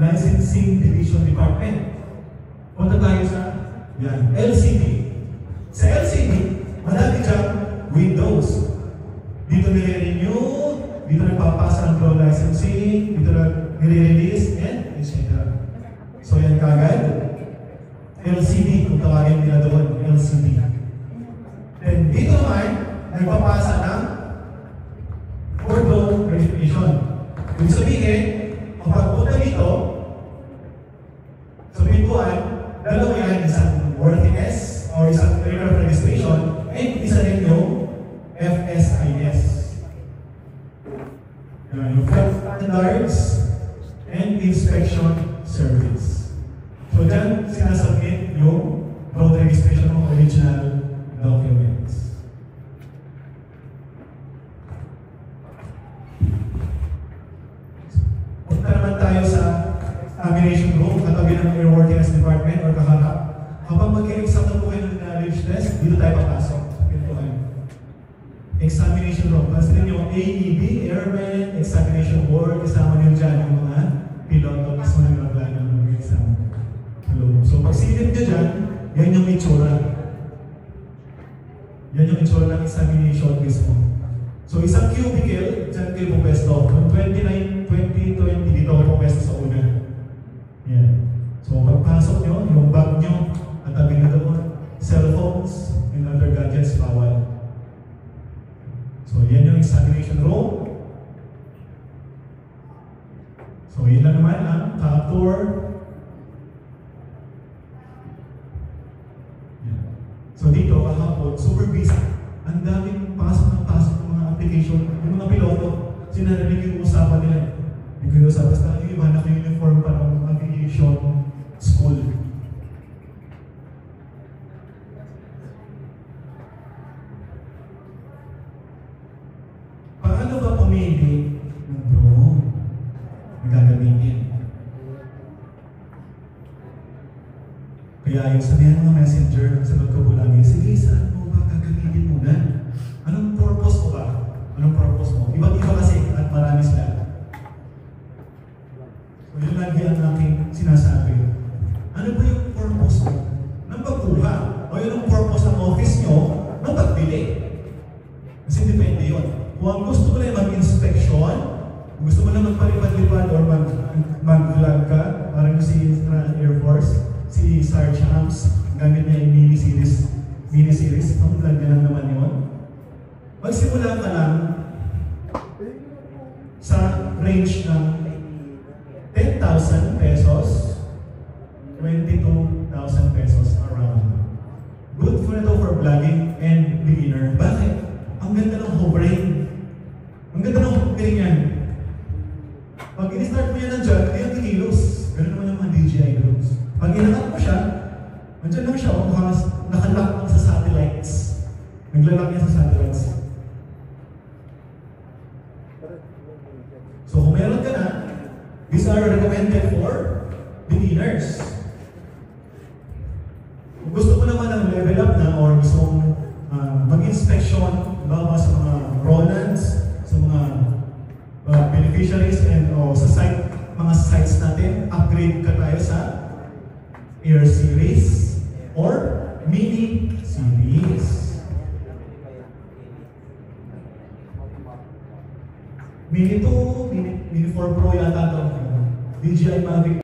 Licensing Division Department. Punta tayo sa LCD. Sa LCD, madami dyan Windows. Dito nire-renew, dito nagpapasa ng pro licensing, dito nire-release, and etc. So yan kagad. LCD, kung tawagin nila doon, LCD. Then dito naman, nagpapasa ng for-flow registration. Ibig sabihin, kapag punta dito, sa pintuan, dalawa yan, isang worthiness or isang regular registration, and isa rin yung FSIS. Yung standards and inspection service. So dyan, sinasubmit yung road registration ng original documents. Punta naman tayo sa examination room, katabi ng airworthiness department or kaharap. Kapag mag-exam na po kayo ng knowledge test, dito tayo papasok sa pintuan. Examination room. Pansin nyo, AEB, Airman, Examination Board, kasama nyo dyan yung mga piloto mismo na nagplano ng exam. So pag silip nyo dyan, yan yung itsura. Yan yung itsura ng examination mismo. So isang cubicle, dyan kayo pupwesto. Noong 2020, dito ako pupwesto sa una. Yan. So pagpasok nyo, yung bag nyo, at tabi na doon, cellphones, and other gadgets, bawal. So yan yung examination room. So yun lang naman ang tour. So dito, kahapon, super busy. Ang daming pasok ng mga application. Yung mga piloto, sinarinig yung usapan nila. Yung yung usapan, basta yung iba naka-uniform pa ng aviation school. Paano ba pumili ng drone na gagamitin? Kaya yung sabihan mga messenger, sagot ko po lagi, sige, saan mo ba gagamitin muna? Anong purpose mo ba? Anong purpose mo? Iba't iba kasi at marami sila. So yun lagi ang aking sinasabi. Ano ba yung purpose mo? Ng pagkuha. O yun ang purpose ng office nyo ng pagbili. Kasi depende yun. Kung gusto mo na mag-inspection, kung gusto mo na magpalipad-lipad or mag-vlog ka, parang si Air Force, si Sarge Hams, gamit niya yung mini-series, ang vlog niya lang naman yun. Magsimula ka lang sa range ng 10,000 pesos, 22,000 pesos around. Good for ito for vlogging and beginner. Bakit? Ang ganda ng hovering. Ang ganda ng hovering yan. Pag in-start mo yan ng jet, ay ang kikilos. Ganun naman yung mga DJI drones. Pag inangat mo siya, nandiyan lang siya, nakalock lang sa satellites. Naglalak niya sa satellites. So kung meron ka na, these are recommended for beginners. Kung gusto mo naman ng level up na or gusto mong mag-inspection, bawa sa mga Rolands, sa mga beneficiaries and sa mga sites natin, upgrade ka tayo sa Air Series or Mini Series. Mini 2, Mini 4 Pro yata ito. DJI Mavic